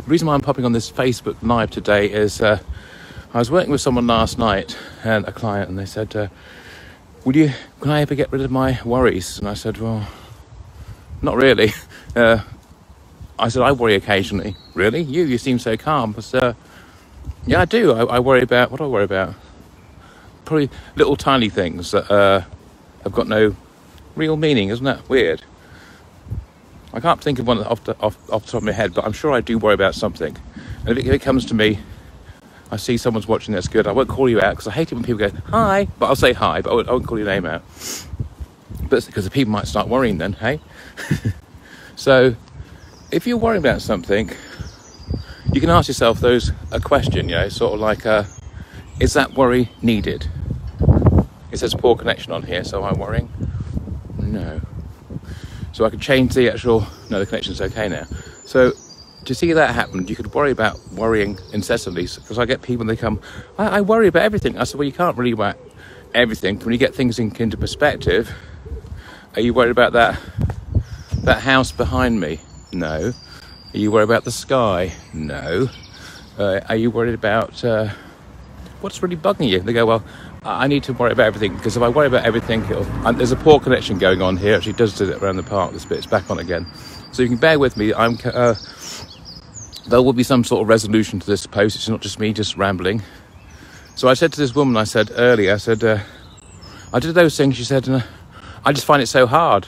reason why I'm popping on this Facebook Live today is I was working with someone last night, and a client, and they said, can I ever get rid of my worries? And I said, well, not really. I said, I worry occasionally. Really? You seem so calm. But, yeah, I do. I worry about, what do I worry about? Probably little tiny things that have got no real meaning. Isn't that weird? I can't think of one off the top of my head, but I'm sure I do worry about something. And if it comes to me, I see someone's watching, that's good. I won't call you out, because I hate it when people go, hi. But I'll say hi, but I won't call your name out. But because the people might start worrying then, hey? So, if you're worrying about something, you can ask yourself a question, sort of like, is that worry needed? It says poor connection on here, so I'm worrying? No. So I can change the no, the connection's okay now. So to see that happen, you could worry about worrying incessantly, because I get people, they come, I worry about everything. I said, well, you can't really worry about everything. When you get things into perspective, are you worried about that house behind me? No. Are you worried about the sky? No. Are you worried about what's really bugging you? They go, well, I need to worry about everything, because if I worry about everything, there's a poor connection going on here. Actually, it does do it around the park. This bit's back on again. So you can bear with me. There will be some sort of resolution to this post. It's not just me just rambling. So I said to this woman, I said, I did those things. She said, I just find it so hard.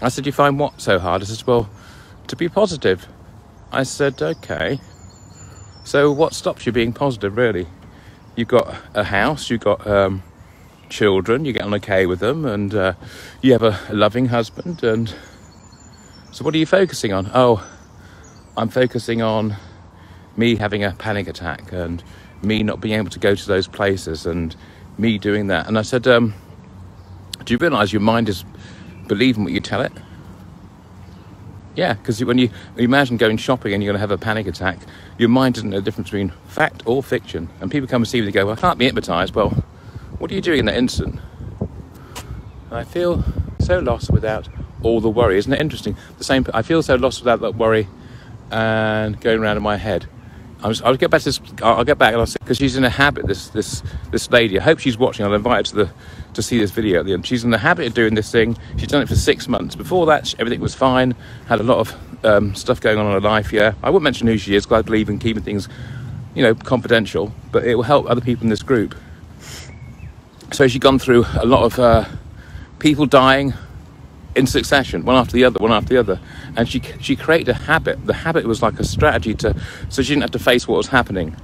I said, you find what so hard? I said, well, to be positive. I said, okay. So what stops you being positive, really? You've got a house, you've got children, you get on okay with them, and you have a loving husband. And so what are you focusing on? Oh, I'm focusing on me having a panic attack, and me not being able to go to those places, and me doing that. And I said, do you realise your mind is believing what you tell it? Yeah, because when you imagine going shopping and you're going to have a panic attack, your mind doesn't know the difference between fact or fiction. And people come and see me and they go, well, I can't be hypnotised. Well, what are you doing in that instant? And I feel so lost without all the worry. Isn't it interesting? I feel so lost without that worry and going around in my head. I'll get back to this. I'll get back, and I'll say, because she's in a habit. This lady. I hope she's watching. I'll invite her to see this video at the end. She's in the habit of doing this thing. She's done it for 6 months. Before that, everything was fine. Had a lot of stuff going on in her life. Yeah, I won't mention who she is, because I believe in keeping things, confidential. But it will help other people in this group. So she's gone through a lot of people dying in succession, one after the other, and she created a habit. The habit was like a strategy so she didn't have to face what was happening.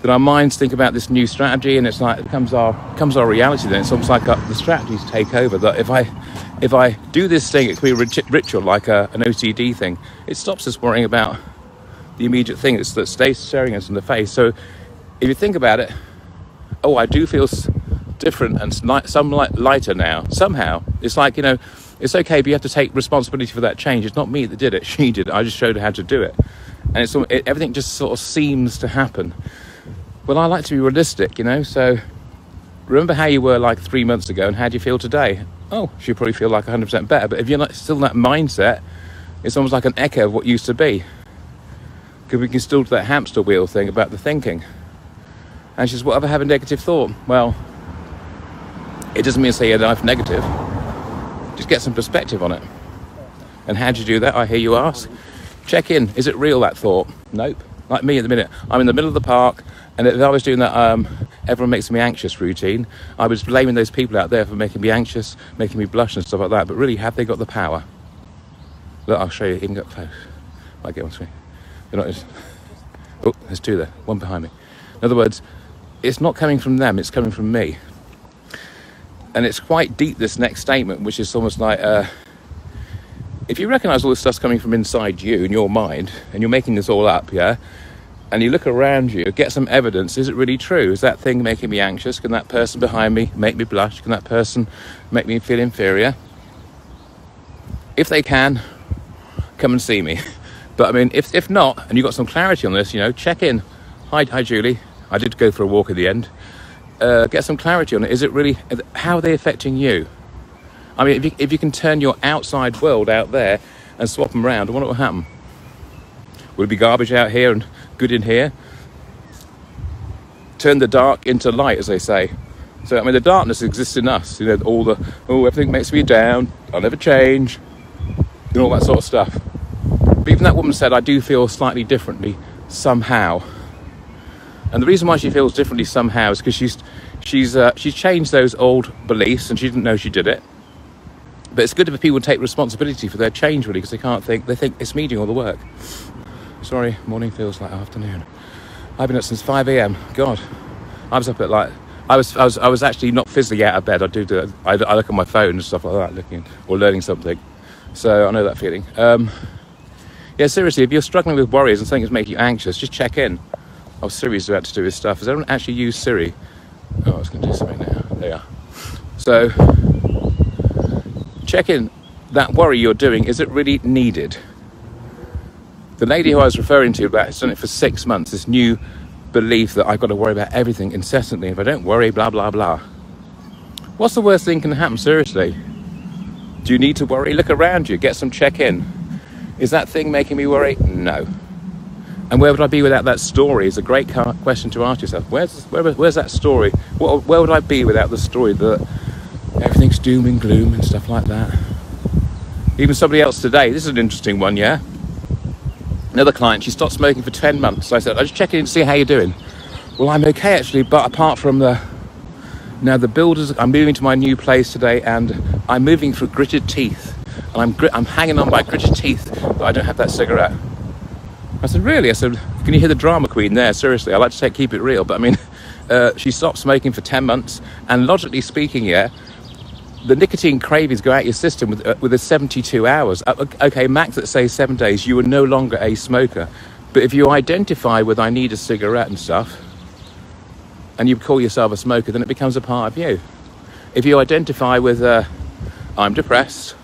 Then our minds think about this new strategy, and it's like it becomes our reality. Then it's almost like the strategies take over. That if I do this thing, it can be a ritual, like an OCD thing. It stops us worrying about the immediate thing that stays staring us in the face. So if you think about it, oh, I do feel different and lighter now. Somehow, it's like, it's okay, but you have to take responsibility for that change. It's not me that did it, she did it. I just showed her how to do it. And everything just sort of seems to happen. Well, I like to be realistic, so remember how you were like 3 months ago, and how do you feel today? Oh, you probably feel like 100% better. But if you're not still in that mindset, it's almost like an echo of what used to be. Because we can still do that hamster wheel thing about the thinking. And she says, well, ever have a negative thought? Well, it doesn't mean to say your life negative. Just get some perspective on it. And how do you do that? I hear you ask. Check in. Is it real, that thought? Nope. Like me at the minute. I'm in the middle of the park, and if I was doing that everyone makes me anxious routine, I was blaming those people out there for making me anxious, making me blush and stuff like that. But really, have they got the power? Look, I'll show you. Even got close. Might get one screen. They're not. Oh, there's two there. One behind me. In other words, it's not coming from them. It's coming from me. And it's quite deep, this next statement, which is almost like, if you recognise all this stuff's coming from inside you, in your mind, and you're making this all up, yeah, and you look around you, get some evidence, is it really true? Is that thing making me anxious? Can that person behind me make me blush? Can that person make me feel inferior? If they can, come and see me. But I mean, if not, and you've got some clarity on this, check in. Hi Julie. I did go for a walk at the end. Get some clarity on it. Is it really, how are they affecting you? I mean, if you can turn your outside world out there and swap them around, I wonder what will happen. Will it be garbage out here and good in here? Turn the dark into light, as they say. So, I mean, the darkness exists in us. You know, all the, oh, everything makes me down, I'll never change, and all that sort of stuff. But even that woman said, I do feel slightly differently somehow. And the reason why she feels differently somehow is because she's changed those old beliefs, and she didn't know she did it. But it's good if people take responsibility for their change, really, because they think it's me doing all the work. Sorry, morning feels like afternoon. I've been up since 5 a.m. God, I was up at like, I was actually not physically out of bed. I look at my phone and stuff like that, looking or learning something. So I know that feeling. Yeah, seriously, if you're struggling with worries and something that's making you anxious, just check in. Oh, Siri's about to do his stuff. Has everyone actually used Siri? Oh, I was going to do something now. There you are. So, check in. That worry you're doing, is it really needed? The lady who I was referring to about has done it for 6 months, this new belief that I've got to worry about everything incessantly. If I don't worry, blah, blah, blah. What's the worst thing can happen, seriously? Do you need to worry? Look around you, get some check-in. Is that thing making me worry? No. And where would I be without that story is a great question to ask yourself. Where's that story? Where would I be without the story that everything's doom and gloom and stuff like that? Even somebody else today, this is an interesting one, yeah? Another client, she stopped smoking for 10 months. So I said, I'll just check in and see how you're doing. Well, I'm okay actually, but apart from the builders, I'm moving to my new place today, and I'm moving for gritted teeth. And I'm hanging on by gritted teeth that I don't have that cigarette. I said, really? I said, can you hear the drama queen there? Seriously, I like to keep it real. But I mean, she stopped smoking for 10 months. And logically speaking, yeah, the nicotine cravings go out your system with a 72 hours. Okay, max at say 7 days, you are no longer a smoker. But if you identify with I need a cigarette and stuff, and you call yourself a smoker, then it becomes a part of you. If you identify with I'm depressed,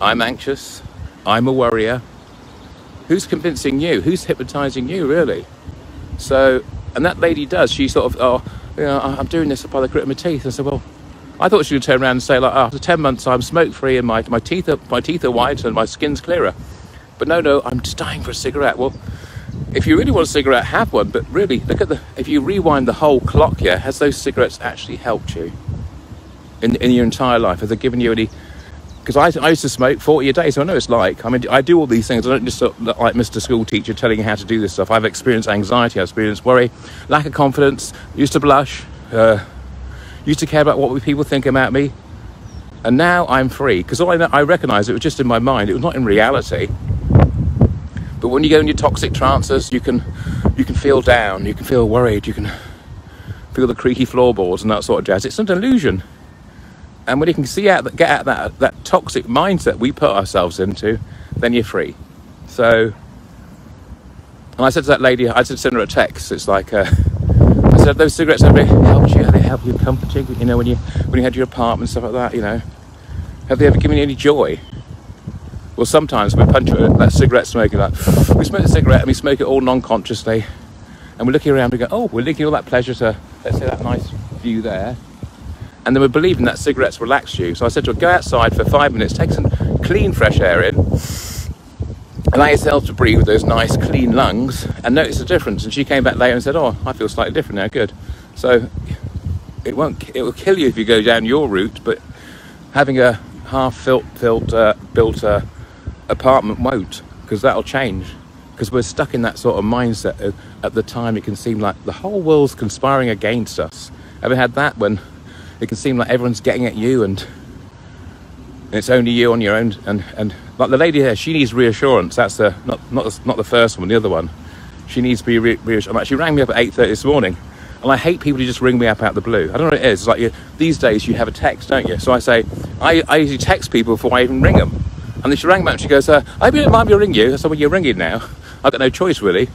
I'm anxious, I'm a worrier, who's convincing you? Who's hypnotizing you, really? So, and that lady does. She sort of, oh, you know, I'm doing this by the grit of my teeth. I said, well, I thought she would turn around and say, like, after 10 months, I'm smoke-free and my teeth are white and my skin's clearer. But no, I'm just dying for a cigarette. Well, if you really want a cigarette, have one. But really, look at if you rewind the whole clock, yeah, has those cigarettes actually helped you in your entire life? Have they given you any? Because I used to smoke 40 a day, so I know it's like. I mean, I do all these things. I don't just look like Mr. School Teacher telling you how to do this stuff. I've experienced anxiety, I've experienced worry, lack of confidence, used to blush, used to care about what people think about me. And now I'm free, because I recognise it was just in my mind. It was not in reality. But when you go in your toxic trances, you can feel down, you can feel worried, you can feel the creaky floorboards and that sort of jazz. It's an illusion. And when you can get out that toxic mindset we put ourselves into, then you're free. So, and I said to that lady, I said send her a text. It's like, I said, those cigarettes have they helped you? Have they helped you comforting? You know, when you had your apartment, stuff like that, you know, have they ever given you any joy? Well, sometimes we're punching that cigarette smoking, like, we smoke a cigarette and we smoke it all non-consciously. And we're looking around and we go, oh, we're linking all that pleasure to, let's say, that nice view there. And then we're believing that cigarettes relax you. So I said to her, go outside for 5 minutes, take some clean, fresh air in, allow yourself to breathe with those nice, clean lungs, and notice the difference. And she came back later and said, oh, I feel slightly different now, good. So it will kill you if you go down your route, but having a half-built apartment won't, because that'll change. Because we're stuck in that sort of mindset. At the time, it can seem like the whole world's conspiring against us. Ever had that when it can seem like everyone's getting at you and it's only you on your own? And like the lady here, she needs reassurance. That's not the first one, the other one. She needs to be reassured. She rang me up at 8:30 this morning, and I hate people who just ring me up out of the blue. I don't know what it is. It's like these days you have a text, don't you? So I say, I usually text people before I even ring them. And then she rang me up and she goes, I hope you don't mind me ringing you. I said, well, you're ringing now. I've got no choice, really.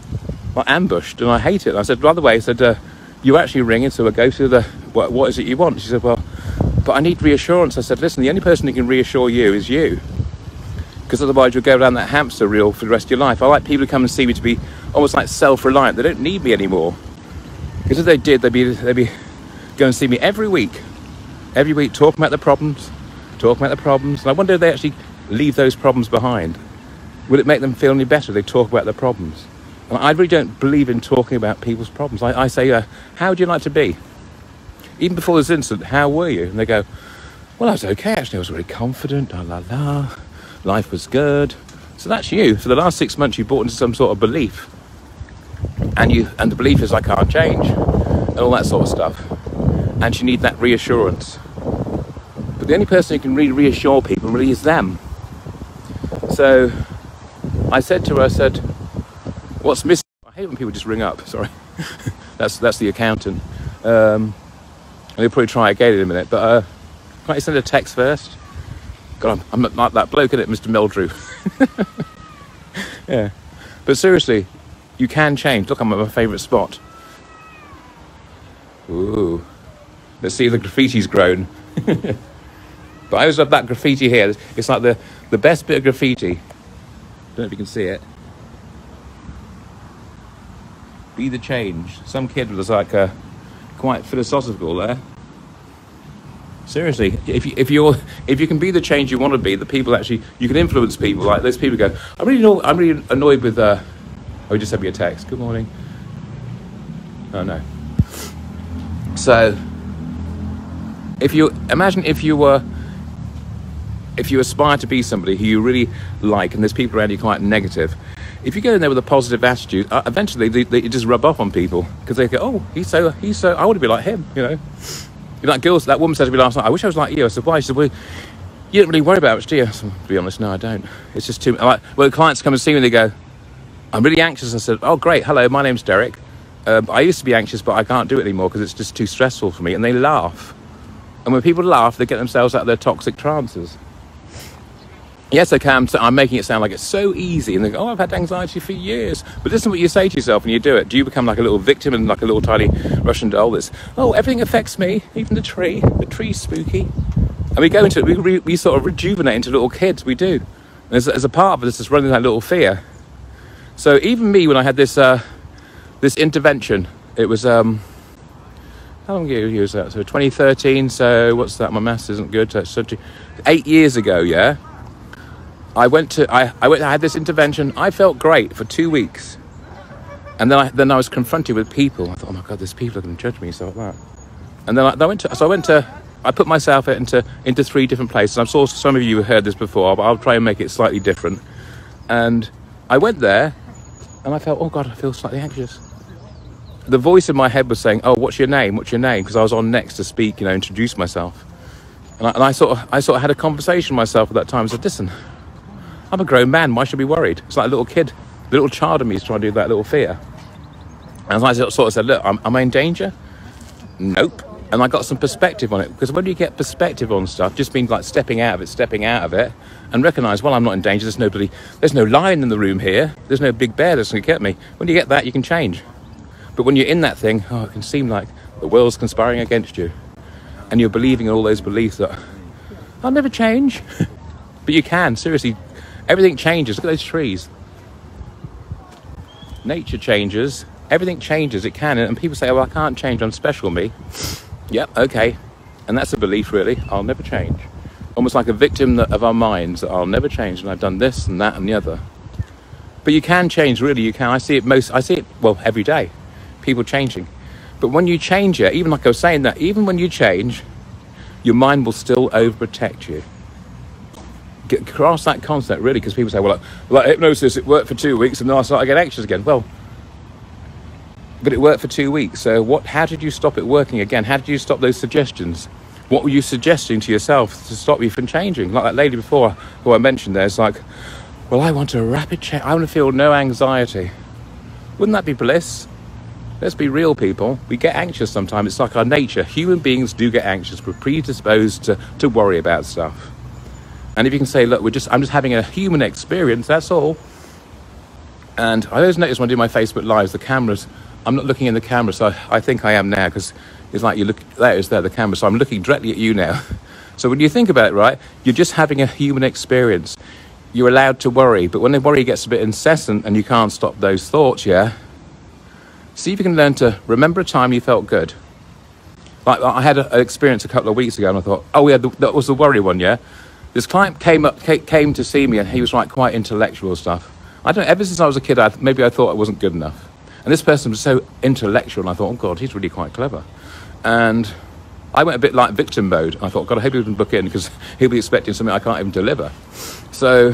I'm ambushed, and I hate it. And I said, by the way, I said, you're actually ringing, so we'll go through what is it you want? She said, well, but I need reassurance. I said, listen, the only person who can reassure you is you. Because otherwise you'll go down that hamster wheel for the rest of your life. I like people who come and see me to be almost like self-reliant. They don't need me anymore. Because if they did, they'd be going to see me every week, talking about the problems. And I wonder if they actually leave those problems behind. Will it make them feel any better? They talk about their problems. And I really don't believe in talking about people's problems. I say, how would you like to be? Even before this incident, how were you? And they go, well, I was okay, actually. I was really confident, life was good. So that's you. For the last 6 months, you bought into some sort of belief. And the belief is I can't change, and all that sort of stuff. And you need that reassurance. But the only person who can really reassure people really is them. So I said to her, what's missing? I hate when people just ring up, sorry. that's the accountant. And they'll probably try again in a minute, but can't you send a text first? God, I'm not like that bloke, innit, Mr. Meldrew. Yeah. But seriously, you can change. Look, I'm at my favourite spot. Ooh. Let's see if the graffiti's grown. But I always love that graffiti here. It's like the best bit of graffiti. Don't know if you can see it. Be the change. Some kid was like quite philosophical there. Seriously, if you can be the change you want to be, the people actually, you can influence people. Like those people go, I'm really annoyed with. Oh, he just sent me a text. Good morning. Oh no. So, if you aspire to be somebody who you really like, and there's people around you quite negative, if you go in there with a positive attitude, eventually they just rub off on people because they go, oh, he's so. I want to be like him, you know. That woman said to me last night, I wish I was like you. I said, why? She said, well, you don't really worry about it much, do you? I said, to be honest, no, I don't. It's just too... Well, the clients come and see me and they go, I'm really anxious. I said, oh, great. Hello, my name's Derek. I used to be anxious, but I can't do it anymore because it's just too stressful for me. And they laugh. And when people laugh, they get themselves out of their toxic trances. Yes, okay, I'm making it sound like it's so easy. And they go, oh, I've had anxiety for years. But listen to what you say to yourself when you do it. Do you become like a little victim and like a little tiny Russian doll that's, oh, everything affects me, even the tree. The tree's spooky. And we go into it, we sort of rejuvenate into little kids, we do. And as a part of us, it's running that little fear. So even me, when I had this this intervention, it was, how long ago was that? So 2013, so what's that? My maths isn't good. So 8 years ago, yeah? I had this intervention. I felt great for 2 weeks. And then I was confronted with people. I thought, oh my God, there's people who are going to judge me, so like that. And then I put myself into 3 different places. I'm sure some of you have heard this before, but I'll try and make it slightly different. And I went there and I felt, oh God, I feel slightly anxious. The voice in my head was saying, oh, what's your name? What's your name? Because I was on next to speak, introduce myself. And I sort of had a conversation with myself at that time. I said, listen, I'm a grown man. Why should I be worried? It's like a little kid. The little child in me is trying to do that little fear. And I sort of said, look, am I in danger? Nope. And I got some perspective on it. Because when you get perspective on stuff, just means like stepping out of it, and recognise, well, I'm not in danger. There's no lion in the room here. There's no big bear that's going to get me. When you get that, you can change. But when you're in that thing, it can seem like the world's conspiring against you. And you're believing in all those beliefs that, I'll never change. But you can, seriously. Everything changes. Look at those trees. Nature changes. Everything changes. It can. And people say, oh, I can't change. I'm special, me. Yep, okay. And that's a belief, really. I'll never change. Almost like a victim of our minds, that I'll never change. And I've done this and that and the other. But you can change, really. You can. I see it, well, every day. People changing. But when you change it, even like I was saying that, even when you change, your mind will still overprotect you. Get across that concept, really, because people say, well, like hypnosis, it worked for 2 weeks and then I started getting anxious again. Well, but it worked for 2 weeks. So how did you stop it working again? How did you stop those suggestions? What were you suggesting to yourself to stop you from changing? Like that lady before who I mentioned there, it's like, well, I want a rapid change. I want to feel no anxiety. Wouldn't that be bliss? Let's be real, people. We get anxious sometimes. It's like our nature. Human beings do get anxious. We're predisposed to worry about stuff. And if you can say, look, I'm just having a human experience, that's all. And I always notice when I do my Facebook Lives, the cameras, I'm not looking in the camera, so I think I am now, because it's like you look, there's the camera, so I'm looking directly at you now. So when you think about it, right, you're just having a human experience. You're allowed to worry, but when the worry gets a bit incessant and you can't stop those thoughts, yeah, see if you can learn to remember a time you felt good. Like I had an experience a couple of weeks ago and I thought, oh yeah, that was the worry one, yeah? This client came to see me, and he was like quite intellectual stuff. I don't know, ever since I was a kid, maybe I thought I wasn't good enough. And this person was so intellectual, and I thought, oh God, he's really quite clever. And I went a bit like victim mode. I thought, God, I hope he doesn't book in, because he'll be expecting something I can't even deliver. So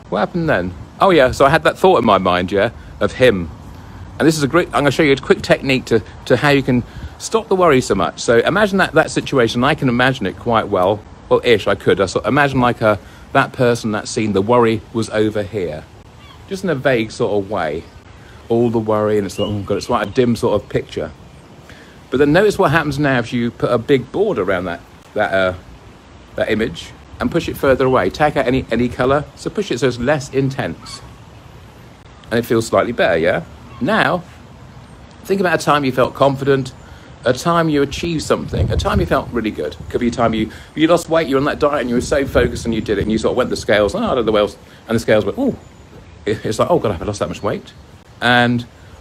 what happened then? Oh yeah, so I had that thought in my mind, yeah, of him. And this is I'm going to show you a quick technique to how you can stop the worry so much. So imagine that situation. I can imagine it quite well. Well, ish, I could. Imagine like that person, that scene, the worry was over here. Just in a vague sort of way. All the worry, and it's like, oh God, it's like a dim sort of picture. But then notice what happens now if you put a big border around that image and push it further away. Take out any colour, so push it so it's less intense. And it feels slightly better, yeah? Now, think about a time you felt confident, a time you achieved something, a time you felt really good. Could be a time you lost weight, you were on that diet and you were so focused and you did it, and you sort of went to the scales, oh, I don't know the whales, and the scales went, oh, it's like, oh God, have I lost that much weight?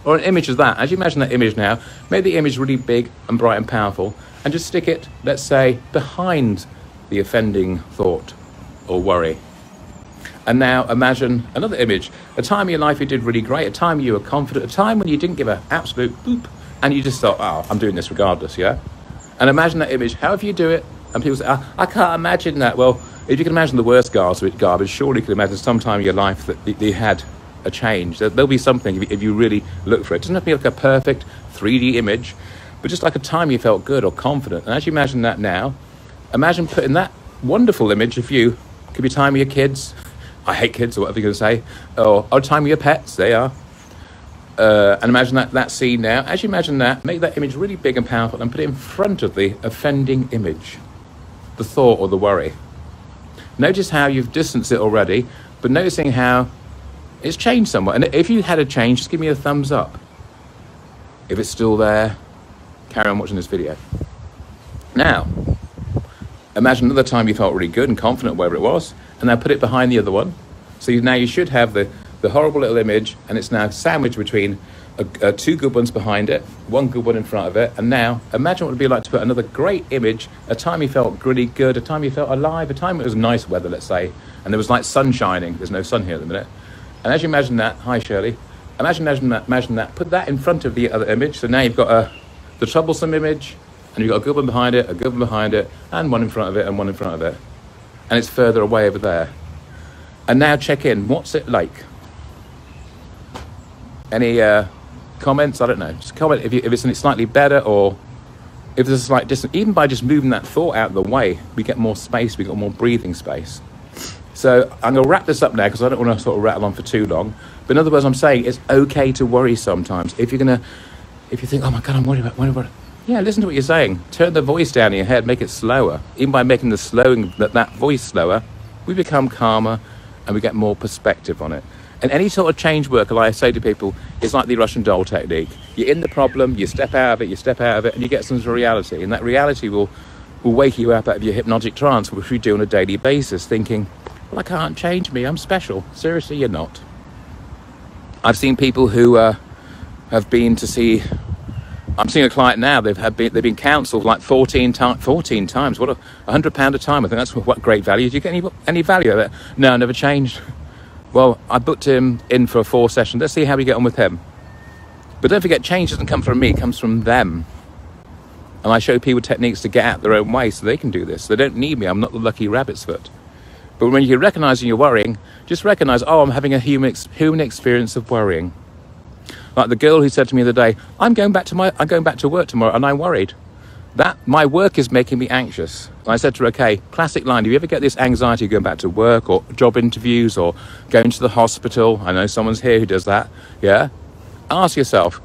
Or an image of that. As you imagine that image now, make the image really big and bright and powerful, and just stick it, let's say, behind the offending thought or worry. And now imagine another image, a time in your life you did really great, a time you were confident, a time when you didn't give an absolute boop, and you just thought, oh, I'm doing this regardless, yeah? And imagine that image, however you do it, and people say, I can't imagine that. Well, if you can imagine the worst garbage, surely you can imagine some time in your life that you had a change. There'll be something if you really look for it. It doesn't have to be like a perfect 3D image, but just like a time you felt good or confident. And as you imagine that now, imagine putting that wonderful image of you, could be time with your kids, I hate kids or whatever you're going to say, or time with your pets, they are. And imagine that scene now. As you imagine that, make that image really big and powerful and put it in front of the offending image, the thought or the worry. Notice how you've distanced it already, but noticing how it's changed somewhat. And if you had a change, just give me a thumbs up. If it's still there, carry on watching this video. Now, imagine another time you felt really good and confident, wherever it was, and now put it behind the other one. So now you should have the horrible little image, and it's now sandwiched between two good ones behind it, one good one in front of it. And now imagine what it would be like to put another great image, a time you felt really good, a time you felt alive, a time it was nice weather, let's say, and there was like sun shining. There's no sun here at the minute. And as you imagine that, hi Shirley, imagine that, put that in front of the other image. So now you've got the troublesome image, and you've got a good one behind it, a good one behind it, and one in front of it, and one in front of it. And it's further away over there. And now check in, what's it like? Any comments? I don't know. Just comment if it's slightly better, or if there's a slight distance. Even by just moving that thought out of the way, we get more space, we got more breathing space. So I'm going to wrap this up now because I don't want to sort of rattle on for too long. But in other words, I'm saying it's okay to worry sometimes. If you think, oh my God, I'm worried about, yeah, listen to what you're saying. Turn the voice down in your head, make it slower. Even by making the slowing, that voice slower, we become calmer and we get more perspective on it. And any sort of change work, like I say to people, is like the Russian doll technique. You're in the problem, you step out of it, and you get some reality. And that reality will wake you up out of your hypnotic trance, which we do on a daily basis, thinking, well, I can't change me, I'm special. Seriously, you're not. I've seen people who have been to see, I'm seeing a client now, they've been counselled like 14 times, what, £100 a time. I think that's what great value. Do you get any value of it? No, never changed. Well, I booked him in for a 4 session. Let's see how we get on with him. But don't forget, change doesn't come from me, it comes from them. And I show people techniques to get out their own way so they can do this. They don't need me, I'm not the lucky rabbit's foot. But when you're recognising you're worrying, just recognise, oh, I'm having a human experience of worrying. Like the girl who said to me the other day, I'm going back to work tomorrow and I'm worried. That my work is making me anxious. And I said to her, okay, classic line, do you ever get this anxiety going back to work or job interviews or going to the hospital? I know someone's here who does that, yeah? Ask yourself,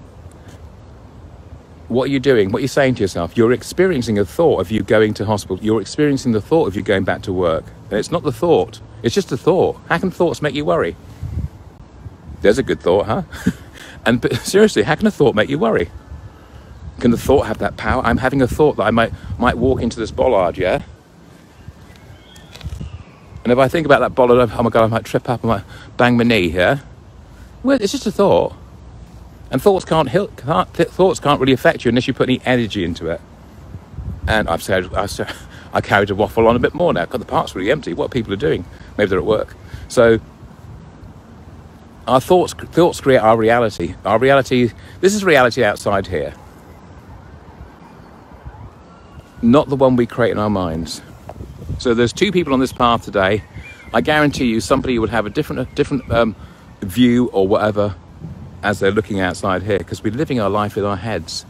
what are you doing? What are you saying to yourself? You're experiencing a thought of you going to hospital. You're experiencing the thought of you going back to work. And it's not the thought, it's just a thought. How can thoughts make you worry? There's a good thought, huh? But seriously, how can a thought make you worry? Can the thought have that power? I'm having a thought that I might walk into this bollard, yeah? And if I think about that bollard, oh my God, I might trip up, I might bang my knee, yeah? Well, it's just a thought. And thoughts can't really affect you unless you put any energy into it. And I carried a waffle on a bit more now. God, the park's really empty. What people are doing? Maybe they're at work. So our thoughts create our reality. Our reality, this is reality outside here. Not the one we create in our minds. So there's two people on this path today. I guarantee you somebody would have a different view or whatever as they're looking outside here, because we're living our life with our heads.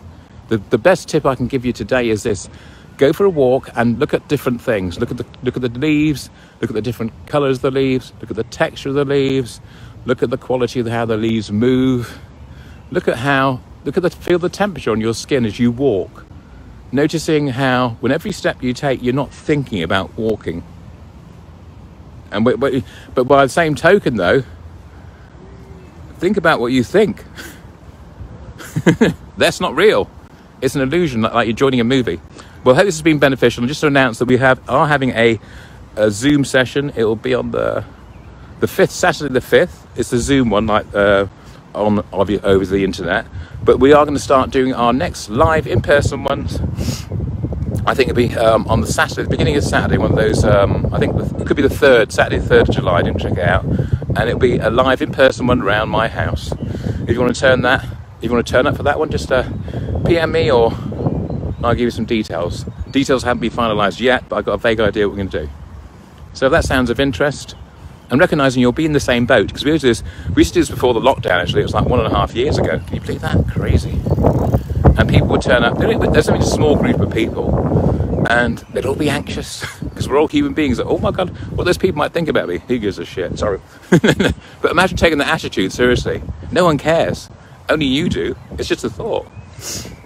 The best tip I can give you today is this: go for a walk and look at different things. Look at the leaves, look at the different colours of the leaves, look at the texture of the leaves, look at the quality of how the leaves move, feel the temperature on your skin as you walk. Noticing how, when every step you take, you're not thinking about walking. And but by the same token, though, think about what you think. That's not real. It's an illusion, like you're joining a movie. Well, I hope this has been beneficial. And just to announce that we are having a Zoom session. It will be on the 5th, Saturday the 5th. It's the Zoom one, like over the internet. But we are going to start doing our next live in-person ones. I think it'll be on the Saturday, the beginning of Saturday, one of those, I think it could be the 3rd, Saturday the 3rd of July, I didn't check it out. And it'll be a live in-person one around my house. If you want to turn up for that one, just PM me, or I'll give you some details. Details haven't been finalised yet, but I've got a vague idea what we're going to do. So if that sounds of interest, and recognising you'll be in the same boat, because we used to do this before the lockdown, actually. It was like 1.5 years ago. Can you believe that? Crazy. And people would turn up. There's only a small group of people, and they'd all be anxious, because we're all human beings. Oh my God, what those people might think about me. Who gives a shit? Sorry. But imagine taking that attitude seriously. No one cares. Only you do. It's just a thought.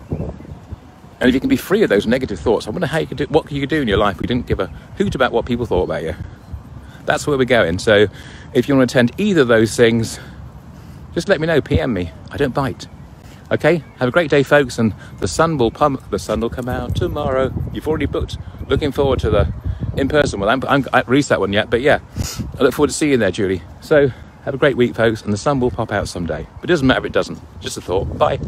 And if you can be free of those negative thoughts, I wonder how you could do. What you could do in your life if you didn't give a hoot about what people thought about you. That's where we're going. So if you want to attend either of those things, just let me know, PM me. I don't bite. Okay, have a great day, folks, and the sun will come out tomorrow. You've already booked. Looking forward to the in-person one. I haven't reached that one yet, but yeah, I look forward to seeing you there, Julie. So have a great week, folks, and the sun will pop out someday. But it doesn't matter if it doesn't. Just a thought. Bye.